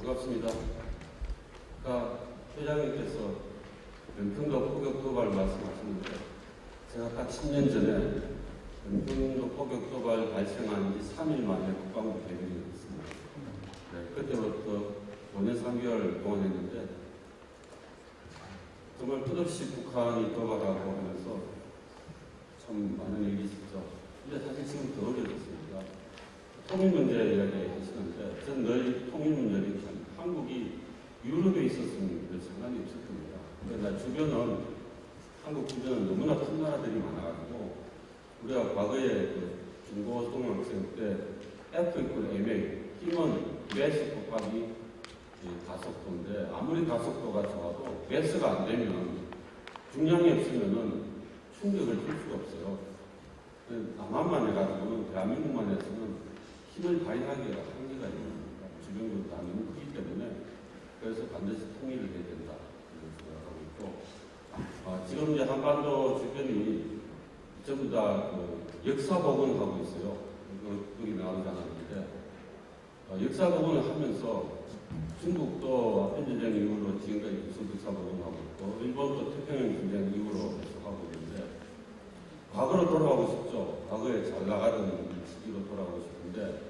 반갑습니다. 아까 회장님께서 연평도 포격 도발 말씀하셨는데 제가 딱 10년 전에 연평도 포격 도발 발생한 지 3일 만에 국방부 대변인이 됐습니다. 네, 그때부터 5년 3개월 동안 했는데 정말 끝없이 북한이 도발하고 하면서 참 많은 일이 있었죠. 근데 사실 지금 더 어려졌습니다. 통일 문제 이야기 하시는데 저는 늘 통일 문제는 참 한국이 유럽에 있었으면 별 상관이 없을 겁니다. 그러나 주변은 한국 주변은 너무나 큰 나라들이 많아가지고 우리가 과거에 그 중고 동학생 때 F 이퀄 MA 힘은 매스 곱하기 가속도인데 아무리 가속도가 좋아도 매스가 안 되면 중량이 없으면은 충격을 줄 수가 없어요. 남한만 해가지고는 대한민국만 해서는 힘을 발휘하기가 한계가 있는 겁니다. 주변국도 다 너무 크기 때문에 그래서 반드시 통일을 해야 된다 이런 생각하고 있고 지금 이제 한반도 주변이 전부 다 역사 복원하고 있어요. 여기 나오지 않았는데 역사 복원을 하면서 중국도 아편 전쟁 이후로 지금까지 계속 역사 복원하고 있고 일본도 태평양 전쟁 이후로 계속하고 있는데 과거로 돌아가고 싶죠. 과거에 잘 나가던 시기로 돌아가고 싶은데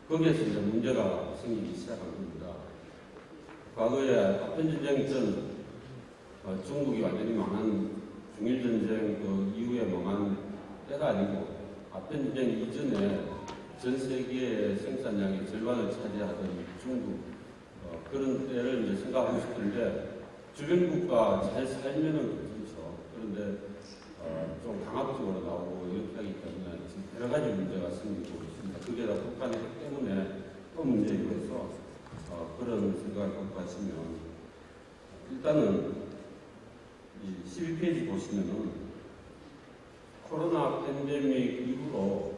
거기에서 이제 문제가 생기기 시작한 겁니다. 과거에 아편전쟁 전 중국이 완전히 망한 중일전쟁 그 이후에 망한 때가 아니고 아편전쟁 이전에 전 세계의 생산량의 절반을 차지하던 중국 그런 때를 이제 생각하고 싶은데 주변 국가 잘 살면은 괜찮죠. 그런데 좀 강압적으로 나오고 이렇게 하기 때문에 지금 여러 가지 문제가 생기고 있습니다. 그게 다 북한의 핵 때문에 또 문제이고 해서 그런 생각을 갖고 하시면 일단은 이 12페이지 보시면은 코로나 팬데믹 이후로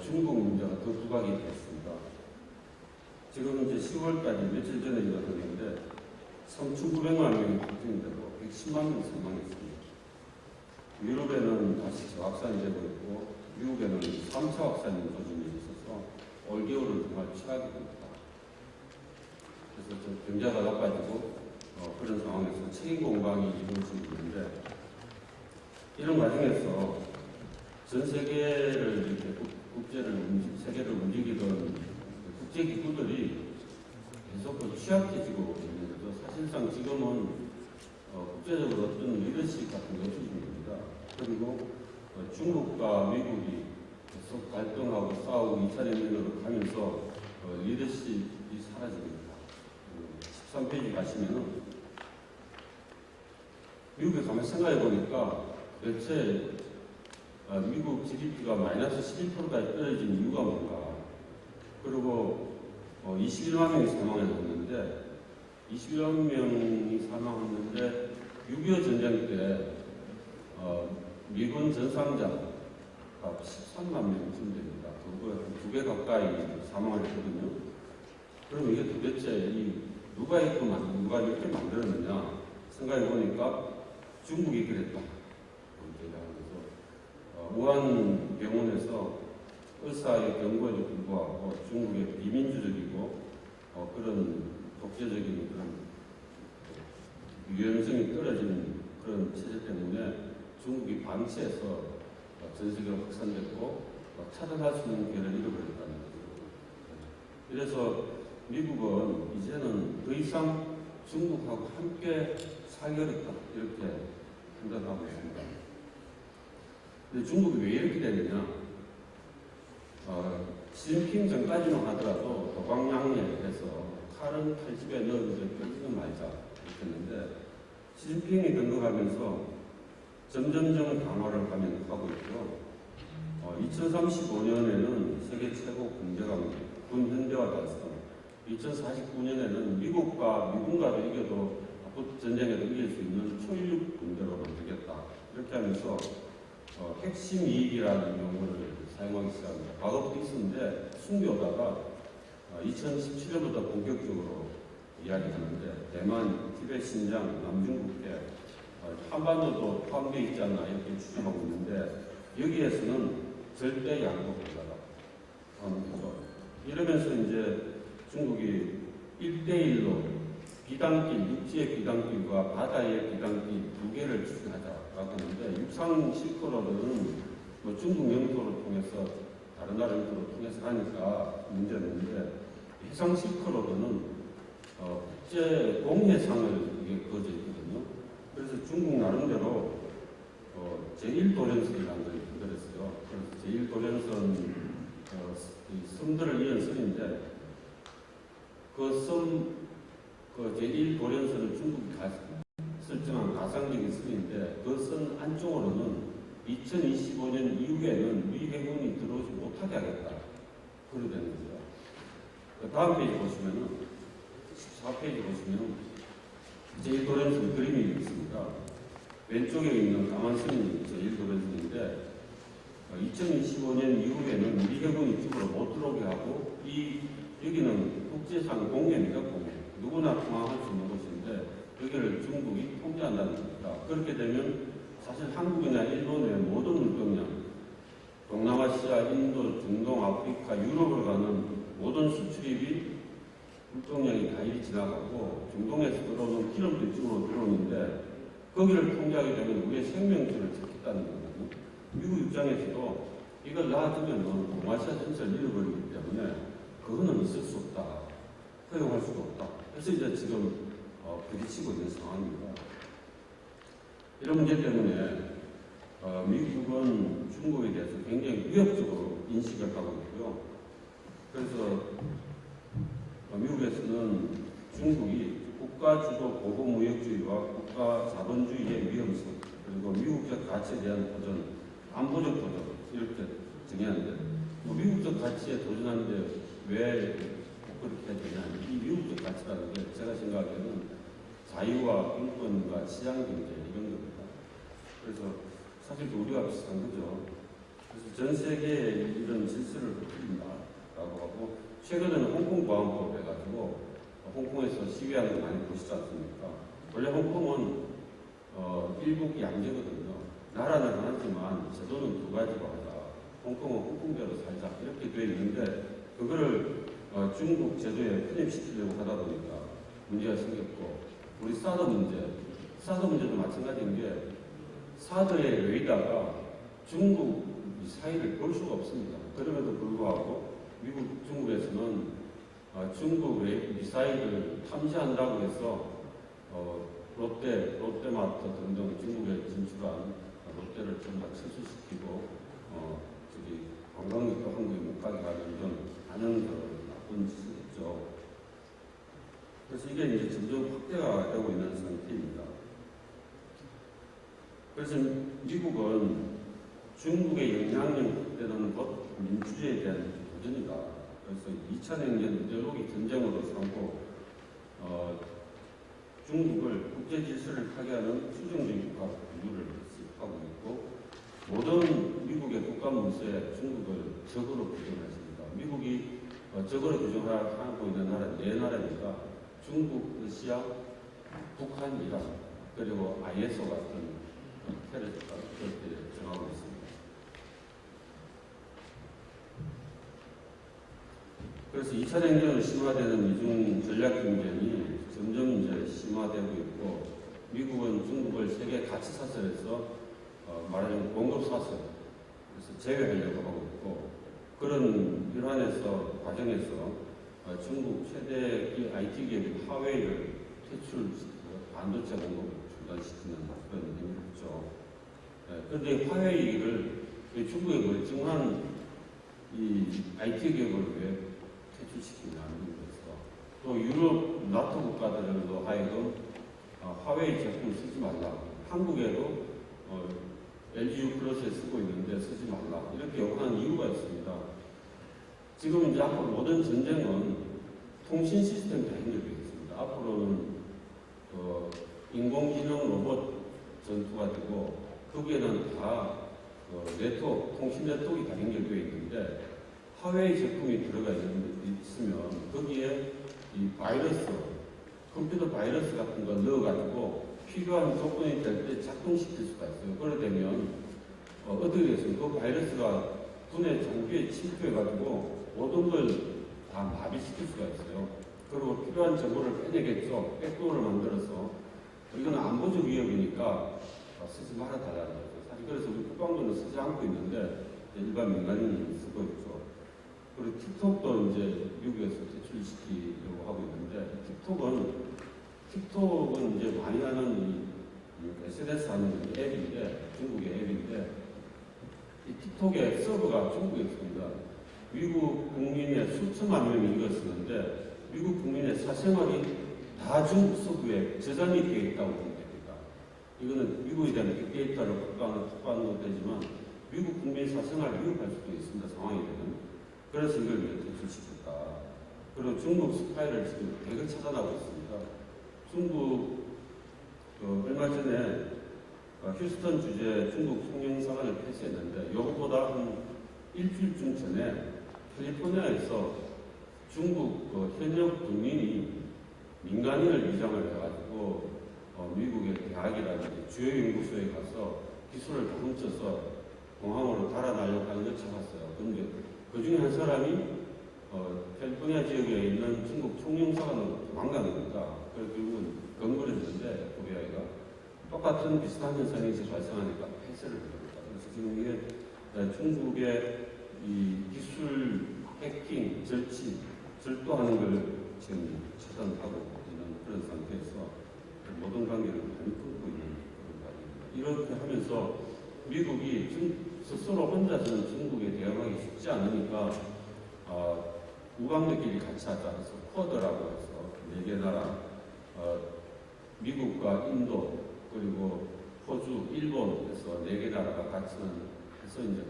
중국 문제가 더 부각이 됐습니다. 지금 이제 10월까지 며칠 전에 일어났는데 3,900만 명이 확진이 되고 110만 명 사망했습니다. 유럽에는 다시 재확산이 되고 있고 미국에는 3차 확산이 조짐이 있어서 올겨울은 정말 최악이 됩니다. 그래서 좀 경제가 나빠지고 그런 상황에서 책임 공방이 이루어지고 있는데 이런 과정에서 전 세계를 이렇게 세계를 움직이던 국제 기구들이 계속 취약해지고 있는 거죠. 사실상 지금은 국제적으로 어떤 리더십 같은 게 없어집니다. 그리고 중국과 미국이 계속 갈등하고 싸우고 2차 대전으로 가면서 리더십이 사라집니다. 13페이지 가시면은 미국에 가면 생각해 보니까 대체 미국 GDP가 마이너스 11%까지 떨어진 이유가 뭔가. 그리고 21만 명이 사망했는데 21만 명이 사망했는데 6.25 전쟁 때 미군 전상자가 13만 명쯤 됩니다. 그거 2배 가까이 사망을 했거든요. 그럼 이게 도대체 누가 이렇게 만들었느냐 생각해 보니까 중국이 그랬다. 우한 병원에서 의사의 경고에도 불구하고 중국의 비민주적이고 그런 독재적인 그런 유연성이 떨어지는 그런 체제 때문에 중국이 방치해서 전 세계로 확산됐고 차단할 수 있는 기회를 잃어버렸다는 거죠. 그래서 미국은 이제는 더 이상 중국하고 함께 살기 어렵다 이렇게 판단하고 있습니다. 근데 중국이 왜 이렇게 되느냐? 시진핑 전까지만 하더라도 도광양리에서 칼은 칼집에 넣어서 뺏기는 말자 이렇게 했는데 시진핑이 등극하면서 점점점 강화를 하고 있고 2035년에는 세계 최고 군대강 군 현대화 달성 2049년에는 미군과도 이겨도 전쟁에도 이길 수 있는 초일류 군대로 만들겠다 이렇게 하면서 핵심 이익이라는 용어를 사용하기 시작합니다. 과거부터 있었는데 숨겨오다가 2017년부터 본격적으로 이야기하는데 대만, 티베트, 신장, 남중국해, 한반도도 포함되어 있지 않나 이렇게 추정하고 있는데 여기에서는 절대 양보 불가다 하는 거죠. 이러면서 이제 중국이 1대1로 비단길, 육지의 비단길과 바다의 비단길 두 개를 추진하자라고 하는데, 육상 실크로드는 뭐 중국 영토를 통해서 다른 나라 영토를 통해서 하니까 문제는 있는데, 해상 실크로드는 국제 공해상을 이게 그어져 있거든요. 그래서 중국 나름대로 제1도련선이라는 걸 만들었어요. 그래서 제1도련선 섬들을 이은 선인데, 그 제1도련선은 중국이 설정한 가상적인 선인데, 그 선 안쪽으로는 2025년 이후에는 미 해군이 들어오지 못하게 하겠다. 그렇게 되는 거죠. 그 다음 페이지 보시면은, 14페이지 보시면, 제1도련선 그림이 있습니다. 왼쪽에 있는 까만 선이 제1도련선인데, 2025년 이후에는 미 해군이 이쪽으로 못 들어오게 하고, 여기는 국제상 공해입니다, 공해. 누구나 통항할 수 있는 곳인데, 여기를 중국이 통제한다는 겁니다. 그렇게 되면 사실 한국이나 일본의 모든 물동량, 동남아시아, 인도, 중동, 아프리카, 유럽을 가는 모든 수출입이 물동량이 다 이리 지나가고, 중동에서 들어오는 기름도 이쪽으로 들어오는데, 거기를 통제하게 되면 우리의 생명줄을 찾겠다는 거거든요. 미국 입장에서도 이걸 놔두면 동아시아 전체를 잃어버리기 때문에 그거는 있을 수 없다. 허용할 수가 없다. 그래서 이제 지금 부딪히고 있는 상황입니다. 이런 문제 때문에 미국은 중국에 대해서 굉장히 위협적으로 인식을 하고 있고요. 그래서 미국에서는 중국이 국가주도 보호무역주의와 국가자본주의의 위험성, 그리고 미국적 가치에 대한 도전, 안보적 도전 이렇게 정의하는데, 미국적 가치에 도전하는데 왜 그렇게 해야 되냐? 이 미국적 가치라는 게 제가 생각하기에는 자유와 인권과 시장경제 이런 겁니다. 그래서 사실 우리가 비슷한 거죠. 그래서 전 세계에 이런 질서를 흐트린다라고 하고, 최근에는 홍콩보안법 해가지고 홍콩에서 시위하는 거 많이 보시지 않습니까? 원래 홍콩은 일국 양제거든요. 나라는 하나지만 제도는 두 가지로 하자. 홍콩은 홍콩대로 살자. 이렇게 되어 있는데, 그거를 중국 제도에 편입시키려고 하다 보니까 문제가 생겼고, 우리 사드 문제도 마찬가지인 게, 사드의 레이더가 중국 미사일을 볼 수가 없습니다. 그럼에도 불구하고 중국에서는 중국 미사일을 탐지한다고 해서 롯데마트 등등 중국에 진출한 롯데를 전부 다 철수시키고 관광객도 한국에 못 가게 하는 이런 많은 나쁜 짓을 했죠. 그래서 이게 이제 점점 확대가 되고 있는 상태입니다. 그래서 미국은 중국의 영향력 확대는 곧 민주주의에 대한 도전이다. 그래서 2차 냉전 이데올로기 전쟁으로 삼고 중국을 국제 질서를 파괴하는 수정주의 국가 분류를 하고 있고, 모든 미국의 국가 문서에 중국을 적으로 규정했습니다. 미국이 적으로 규정하고 있는 나라는 네 나라입니다. 중국, 러시아, 북한, 이란, 그리고 ISO 같은 테러리스트가 그렇게 정하고 있습니다. 그래서 2차 냉전으로 심화되는 이중 전략 경쟁이 점점 이제 심화되고 있고, 미국은 중국을 세계 가치 사슬에서 말하자면 공급 사슬, 그래서 제외하려고 하고 있고, 그런 일환에서 과정에서 중국 최대 IT 기업인 화웨이를 퇴출시키고 반도체 공급을 중단시키는 그런 의미를 했죠. 그런데 화웨이를 중국의 멀쩡한 이 IT 기업을 왜 퇴출시키냐는 것에서, 또 유럽 나토 국가들로 하여금 화웨이 제품을 쓰지 말라, 한국에도 LG U+에 쓰고 있는데 쓰지 말라, 이렇게 요구하는 이유가 있습니다. 지금 이제 앞으로 모든 전쟁은 통신 시스템과 연결되어 있습니다. 앞으로는 인공지능 로봇 전투가 되고, 거기에는 다 통신 네트워크가 다 연결되어 있는데, 화웨이 제품이 들어가 있으면 거기에 이 바이러스, 컴퓨터 바이러스 같은 걸 넣어가지고 필요한 조건이 될 때 작동시킬 수가 있어요. 그러게 되면 어떻게 됐습니까? 그 바이러스가 분해 장비에 침투해가지고 모든 걸 다 마비시킬 수가 있어요. 그리고 필요한 정보를 빼내겠죠. 백도어를 만들어서 이거는 안보적 위협이니까 쓰지 말아달라는 거죠. 사실 그래서 우리 국방부는 쓰지 않고 있는데 일반 민간인이 쓰고 있죠. 그리고 틱톡도 이제 미국에서 퇴출시키려고 하고 있는데 틱톡은 이제 많이 하는 SNS 하는 앱인데 중국의 앱인데 이 틱톡의 서버가 중국에 있습니다. 미국 국민의 수천만 명이 이걸 쓰는데 미국 국민의 사생활이 다 중국 서버에 저장이 되어 있다고 보면 됩니다. 이거는 미국에 대한 빅데이터를 확보하는 되지만 미국 국민 사생활을 위협할 수도 있습니다. 상황이 되면. 그래서 이걸 퇴출시켰다. 그리고 중국 스파이를 지금 대거 찾아나고 있습니다. 중국 얼마 전에 휴스턴 주재 중국 송영사관을 폐쇄했는데 이것보다 한 일주일쯤 전에 캘리포니아에서 중국 현역 군인이 민간인을 위장을 해가지고 미국의 대학이라든지 주요 연구소에 가서 기술을 다 훔쳐서 공항으로 달아나려고 하는 걸 잡았어요. 그런데 그 중에 한 사람이 캘리포니아 지역에 있는 중국 총영사관으로 도망간 겁니다. 그래서 결국은 검거를 했는데 FBI가 똑같은 비슷한 현상이 이제 발생하니까 폐쇄를 합니다. 그래서 지금 이게 중국의 이 기술 해킹, 절도하는 걸 지금 차단하고 있는 그런 상태에서 모든 관계를 많이 끊고 있는 그런 관계입니다. 이렇게 하면서 미국이 스스로 혼자서는 중국에 대응하기 쉽지 않으니까 우방들끼리 같이 하자 해서 쿼드라고 해서 4개 나라 미국과 인도 그리고 호주, 일본에서 4개 나라가 같이 해서 이제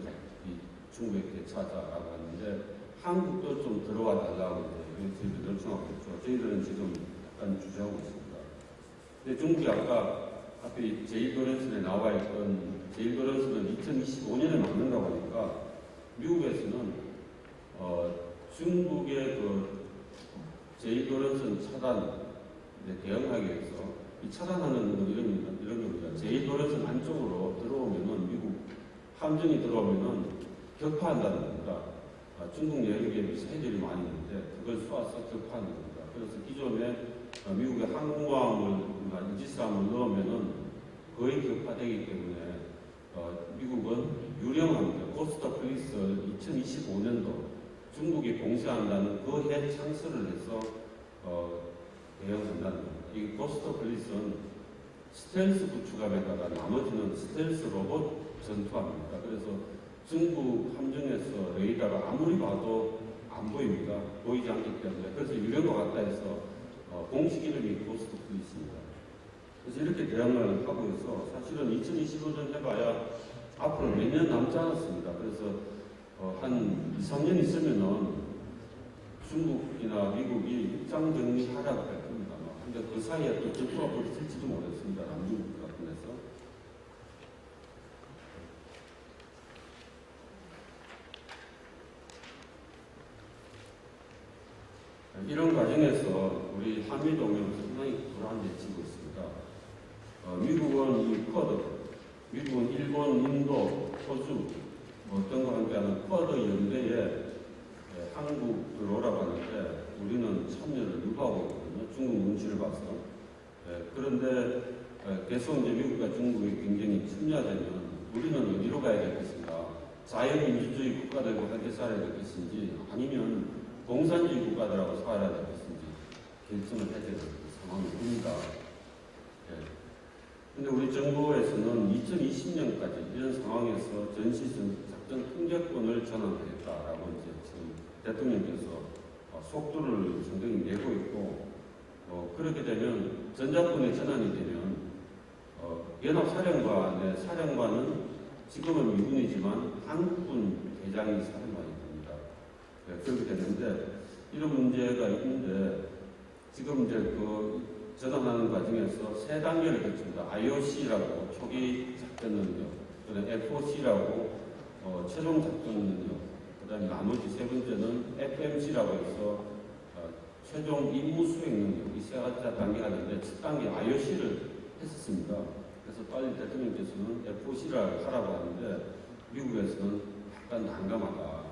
중국에 대처하자라고 하는데 한국도 좀 들어와 달라고 저희들 요청하고 있죠. 저희들은 지금 약간 주저하고 있습니다. 근데 중국이 아까 앞에 제1도련선에 나와 있던 제1도련선은 2025년에 맞는다고 하니까 미국에서는 중국의 그 제1도련선 차단에 대응하기 위해서 이 차단하는 건 이런 겁니다. 제1도련선 안쪽으로 들어오면은 미국 함정이 들어오면은 격파한다는 겁니다. 중국 내륙에 미사일들이 많이 있는데 그걸 쏘아서 격파하는 겁니다. 그래서 기존에 미국의 항공모함을 이지스함을 넣으면은 거의 격파되기 때문에 미국은 유령합니다. 고스트 플리스 2025년도 중국이 공세한다는 그 해 창설을 해서 대응한다는 겁니다. 이 고스트 플리스는 스텔스 구축함에다가 나머지는 스텔스 로봇 전투함입니다. 그래서 중국 함정에서 레이더가 아무리 봐도 안 보입니다. 보이지 않기 때문에. 그래서 유령과 같다 해서 공식 이름이 고스트 플리스입니다. 그래서 이렇게 대응을 하고 있어 사실은 2025년 해봐야 앞으로 몇 년 남지 않았습니다. 그래서 한 2, 3년 있으면은 중국이나 미국이 입장 정리하라고 할 겁니다. 근데 그 사이에 또 전투가 벌어질지도 모르겠습니다. 남중국 같은 데서. 이런 과정에서 우리 한미동맹은 상당히 불안해지고 있습니다. 미국은 이 쿼드, 미국은 일본, 인도, 호주 어떤 거 함께하는 쿼드 연대에 한국 들어오라고 하는데 우리는 참여를 유보하고 있거든요. 중국 눈치를 봐서. 그런데 계속 이제 미국과 중국의 경쟁이 첨예하다면 우리는 어디로 가야 될 것인가? 자유민주주의 국가들과 함께 살아야 될 것인지 아니면 공산주의 국가들하고 살아야 될 것인지 결정을 해야 되는 상황입니다. 그런데 우리 정부에서는 2020년까지 이런 상황에서 전시작전 통제권을 전환하겠다라고 이제 지금 대통령께서 속도를 상당히 내고 있고 그렇게 되면 전작권의 전환이 되면 연합사령관의 사령관은 지금은 미군이지만 한국군 대장이 사령관이 됩니다. 그렇게 되는데 이런 문제가 있는데 지금 이제 그 전환하는 과정에서 세 단계를 거칩니다. IOC라고 초기 작전 능력, 그다음에 FOC라고 최종 작전 능력, 그다음에 나머지 세 번째는 FMC라고 해서 최종 임무 수행 능력 이 세 가지 단계가 있는데 첫 단계 IOC를 했었습니다. 그래서 빨리 대통령께서는 FOC를 하라고 하는데 미국에서는 약간 난감하다.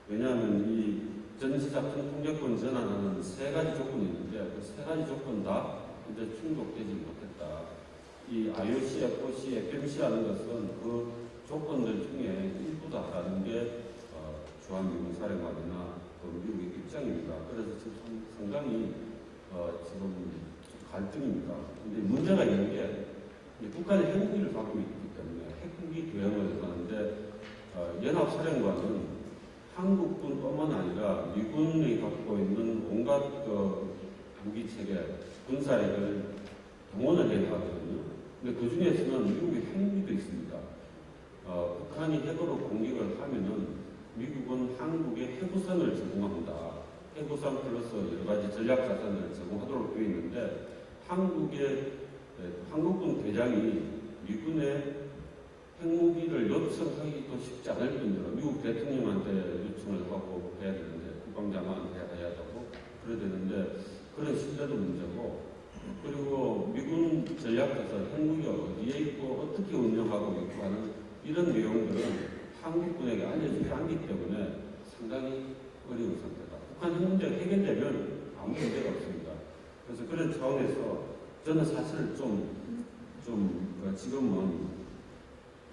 왜냐하면 이 전시작전 통제권 전환하는 세 가지 조건이 있는데 그 세 가지 조건 다 이제 충족되지 못했다. 이 IOC, FOC, FMC 하는 것은 그 조건들 중에 일부다라는 게 주한미군 사령관이나 미국의 입장입니다. 그래서 지금 상당히 지금 갈등입니다. 근데 문제가 있는 게 북한이 핵무기를 갖고 있기 때문에 핵무기 대응을 하는데 연합사령관은 한국군뿐만 아니라 미군이 갖고 있는 온갖 무기 체계, 군사력을 동원을 해야 하거든요. 근데 그 중에서는 미국의 핵무기도 있습니다. 북한이 핵으로 공격을 하면은 미국은 한국에 해구선을 제공합니다. 해구선 플러스 여러 가지 전략 자산을 제공하도록 되어 있는데 한국군 대장이 미군의 핵무기를 요청하기도 쉽지 않을 뿐더러 미국 대통령한테 요청을 하고 해야 되는데 국방장관한테 해야 되고 그래야 되는데 그런 신뢰도 문제고 그리고 미군 전략에서 핵무기가 어디에 있고 어떻게 운영하고 있고 하는 이런 내용들은 한국군에게 알려주지 않기 때문에 상당히 어려운 상태다. 북한 핵 문제가 해결되면 아무 문제가 없습니다. 그래서 그런 차원에서 저는 사실 지금은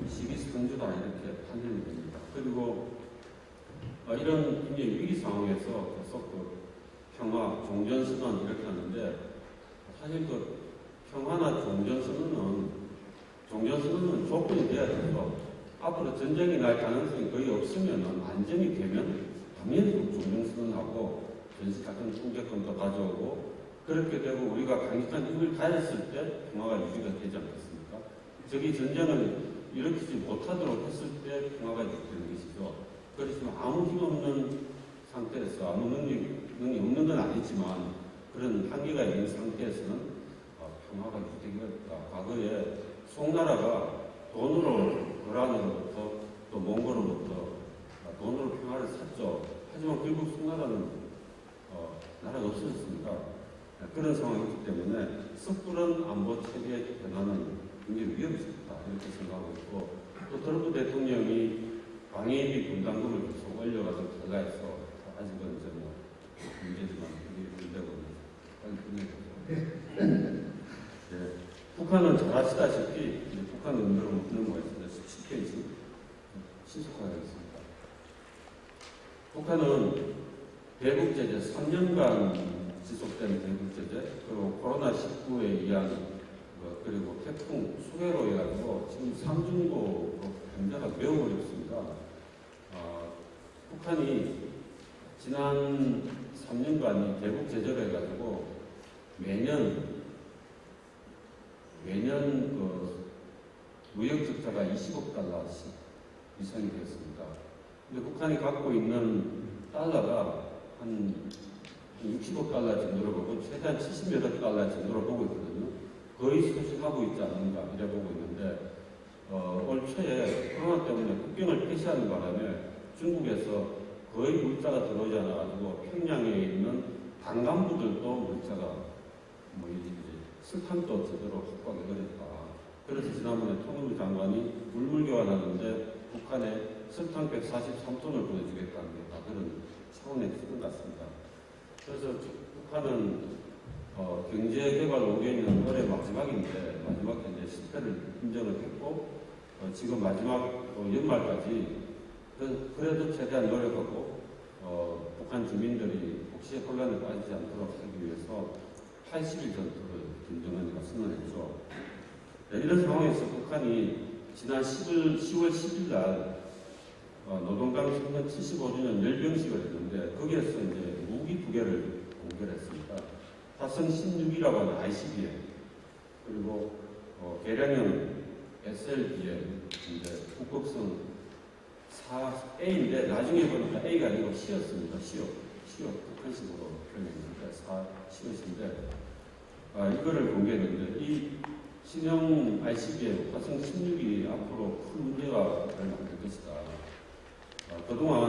시기선주다 이렇게 판단이 됩니다. 그리고 이런 굉장히 위기 상황에서 계속 평화, 종전선언 이렇게 하는데 사실 평화나 종전선언은 조건이 돼야 되죠. 앞으로 전쟁이 날 가능성이 거의 없으면 안정이 되면 당연히 종전선언하고 전시작전 통제권도 가져오고 그렇게 되고 우리가 강력한 힘을 가졌을 때 평화가 유지가 되지 않겠습니까? 저기 전쟁을 일으키지 못하도록 했을 때 평화가 유지되는 것이죠. 그렇지만 아무 힘없는 상태에서 아무 능력이 없는 건 아니지만 그런 한계가 있는 상태에서는 평화가 유지되기가 어렵다. 과거에 송나라가 돈으로 거란으로부터 또 몽골로부터 돈으로 평화를 샀죠. 하지만 결국 송나라는 나라가 없어졌습니다. 그런 상황이기 때문에 섣부른 안보 체계 변화는 굉장히 위험했다 이렇게 생각하고 있고 또 트럼프 대통령이 방위비 분담금을 계속 올려가지고 달라해서 아직은 이제 문제지만 그게 문제거든요. 네. 북한은 잘 아시다시피 북한 음료로 묻는 거가 있습니다. 10페이지 신속하겠습니다. 북한은 대북 제재 3년간 지속된 대북 제재 그리고 코로나19에 의한 그리고 태풍 수해로 해가지고 지금 삼중고 경제가 매우 어렵습니다. 북한이 지난 3년간이 대북 제재로 해가지고 매년 무역 적자가 20억 달러씩 이상이 되었습니다. 근데 북한이 갖고 있는 달러가 한 60억 달러 정도로 보고 최대한 70몇 달러 정도로 보고 있거든요. 거의 소실하고 있지 않는가 이래 보고 있는데 올 초에 코로나 때문에 국경을 폐쇄하는 바람에 중국에서 거의 물자가 들어오지 않아가지고 평양에 있는 강간부들도 물자가 설탕도 제대로 확보하기 어렵다. 그래서 지난번에 통일부 장관이 물물 교환하는데 북한에 설탕 143톤을 보내주겠다는 게 다 그런 차원의 수준 같습니다. 그래서 북한은 경제개발 5개년 올해 마지막인데 마지막 이제 실패를 인정을 했고 지금 마지막 연말까지 그래도 최대한 노력하고 북한 주민들이 혹시 혼란에 빠지지 않도록 하기 위해서 80일 전투를 김정은이가 선언했죠. 네, 이런 상황에서 북한이 지난 10월 10일 날 노동당 성년 75주년 열병식을 했는데 거기에서 이제 무기 2개를 공개를 했습니다. 화성 16이라고 하는 ICBM 그리고 개량형 SLBM 이제 북극성 4A인데 나중에 보니까 A가 아니고 C였습니다. C요 북한식으로 표현했는데 C인데 이거를 공개했는데 이 신형 ICBM 화성 16이 앞으로 큰 문제가 될 것이다. 그동안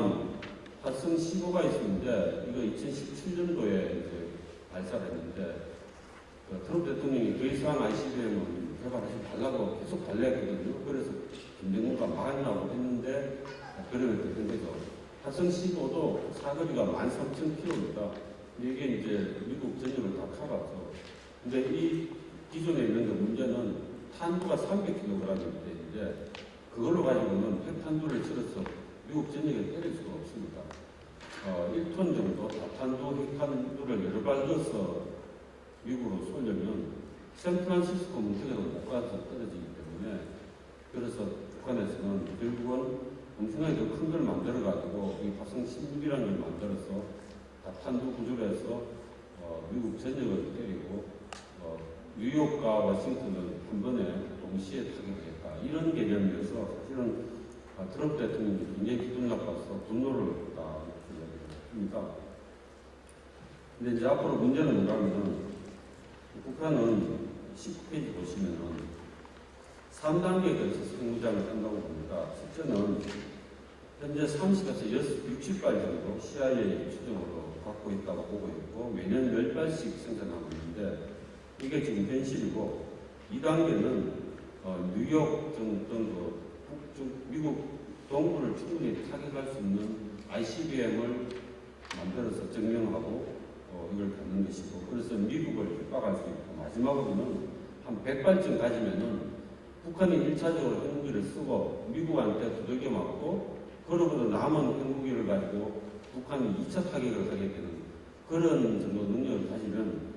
화성 15가 있었는데 이거 2017년도에 이제 발사를 했는데 트럼프 대통령이 더 이상 ICBM을 개발하지 말라고 계속 달래거든요. 그래서 김정은가 막으라고 했는데 그러면 됐던 거죠. 화성 화성 15도 사거리가 13,000km입니다. 이게 이제 미국 전역을 다 커갔죠. 근데 이 기존에 있는 그 문제는 탄두가 300kg인데 그걸로 가지고는 핵탄두를 실어서 미국 전역에 때릴 수가 없습니다. 1톤 정도 다탄두, 핵탄두를 여러 발 넣어서 미국으로 쏘려면 샌프란시스코 문턱에도 못 가서 떨어지기 때문에 그래서 북한에서는 결국은 엄청나게 더 큰 걸 만들어가지고 이 화성 16이라는 걸 만들어서 다탄두 구조로 해서 미국 전역을 때리고 뉴욕과 워싱턴을 한 번에 동시에 타격했다. 이런 개념이어서 사실은 트럼프 대통령이 굉장히 기분 나빠서 분노를 했다. 이렇게 이야기를 합니다. 근데 이제 앞으로 문제는 뭐냐면 북한은 19페이지 보시면은 3단계에 걸쳐서 핵무장을 한다고 봅니다. 실제는 현재 30에서 60발 정도 CIA 추정으로 갖고 있다고 보고 있고 매년 10발씩 생산하고 있는데 이게 지금 현실이고 2단계는 뉴욕 정도 북쪽 미국 동부를 충분히 타격할 수 있는 ICBM을 만들어서 증명하고 이걸 갖는 것이고 그래서 미국을 협박할 수 있고 마지막으로는 한 100발쯤 가지면은 북한이 1차적으로 핵무기를 쓰고 미국한테 두들겨 맞고 그러고도 남은 핵무기를 가지고 북한이 2차 타격을 하게 되는 그런 정도 능력을 가지면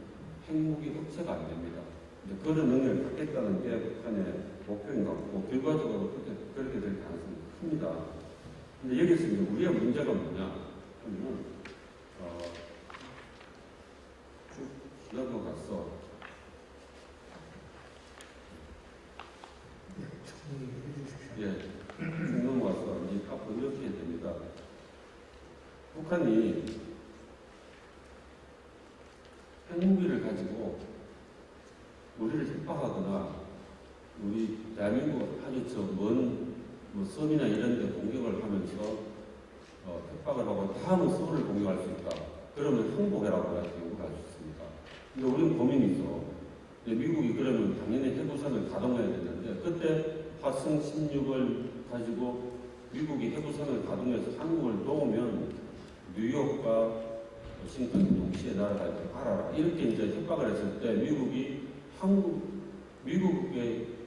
핵무기 흡체가 안 됩니다. 이제 그런 능력을 갖겠다는 게 북한의 목표인 것 같고 결과적으로 그렇게 될 가능성이 큽니다. 근데 여기서 이제 우리의 문제가 뭐냐 하면 쭉 넘어가서 쭉 넘어가서 이제 앞으로 이렇게 됩니다. 북한이 핵무기를 가지고 우리를 협박하거나 우리 대한민국 아주 먼 섬이나 이런 데 공격을 하면서 협박을 하고 다음은 서울을 공격할 수 있다. 그러면 항복해라고 해서 요구할 수 있습니다. 근데 우리는 고민이 있어. 미국이 그러면 당연히 해구선을 가동해야 되는데 그때 화성 16을 가지고 미국이 해구선을 가동해서 한국을 도우면 뉴욕과 워싱턴이 동시에 날아갈 줄 알아라. 이렇게 이제 협박을 했을 때 미국의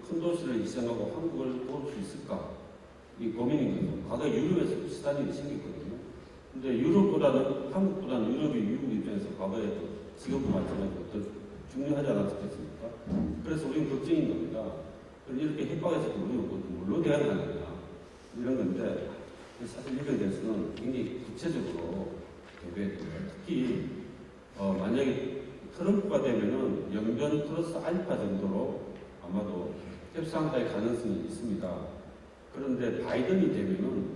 큰 도시를 희생하고 한국을 도울 수 있을까? 이 고민인 거죠. 과거 유럽에서 비슷한 일이 생겼거든요. 근데 한국보다는 유럽이 미국 입장에서 과거에 지금도 마찬가지로 더 중요하지 않았겠습니까? 그래서 우리는 걱정인 겁니다. 이렇게 협박해서 우리는 물론 대응하느냐 이런 건데 사실 이거에 대해서는 굉장히 구체적으로 대비해야 됩니다. 특히 만약에 트럼프가 되면은 영변 플러스 알파 정도로 아마도 협상할 가능성이 있습니다. 그런데 바이든이 되면은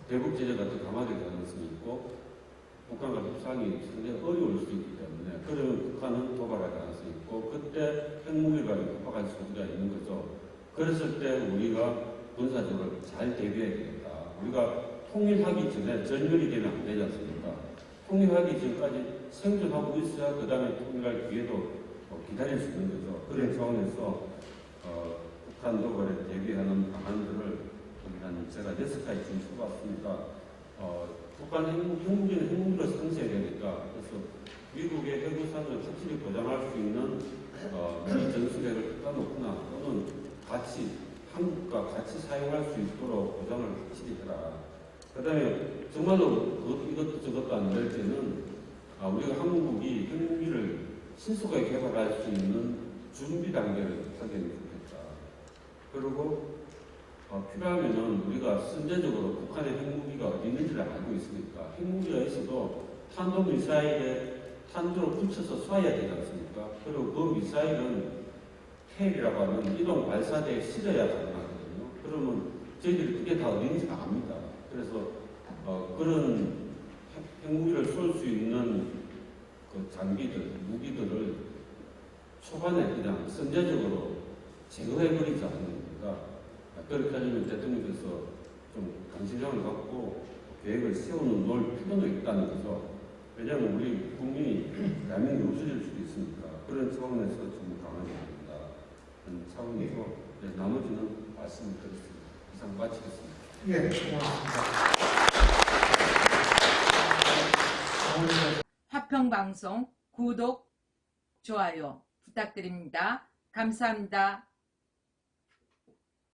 대북 제재가 더 강화될 가능성이 있고 북한과 협상이 상당히 어려울 수 있기 때문에 그러면 북한은 도발할 가능성이 있고 그때 핵무기가 협박할 수가 있는 거죠. 그랬을 때 우리가 군사적으로 잘 대비해야 되겠다. 우리가 통일하기 전에 전멸이 되면 안 되지 않습니까? 통일하기 전까지 생존하고 있어야 그 다음에 통일할 기회도 기다릴 수 있는 거죠. 그런 상황에서 북한 도발에 대비하는 방안들을 제가 6가지 좀 써봤습니다. 북한 핵무기는 핵무기로 상쇄해야 되니까 그래서 미국의 핵우산을 확실히 보장할 수 있는 미 전술핵을 갖다 놓거나 또는 한국과 같이 사용할 수 있도록 보장을 확실히 해라. 그 다음에 정말로 이것도 저것도 안 될 때는 우리가 한국이 핵무기를 신속하게 개발할 수 있는 준비 단계를 하게 좋겠다. 그리고 필요하면은 우리가 선제적으로 북한의 핵무기가 어디 있는지를 알고 있으니까 핵무기가 있어도 탄도미사일에 탄두로 붙여서 쏴야 되지 않습니까? 그리고 그 미사일은 테일이라고 하는 이동 발사대에 실어야 가능하거든요. 그러면 저희들이 그게 다 어딘지 압니다. 그래서 그런 핵무기를 쏠 수 있는 그 장비들, 무기들을 초반에 그냥 선제적으로 제거해버리지 않는 겁니다. 그렇게 하려면 대통령께서 좀 강심장을 갖고 계획을 세워놓을 필요가 있다는 거죠. 왜냐하면 우리 국민이 대한민국이 없어질 수도 있으니까 그런 차원에서 좀 강화해야 됩니다. 그런 차원에서 나머지는 말씀을 드렸습니다. 이상 마치겠습니다. 예, 고맙습니다. 가평방송 구독, 좋아요 부탁드립니다. 감사합니다.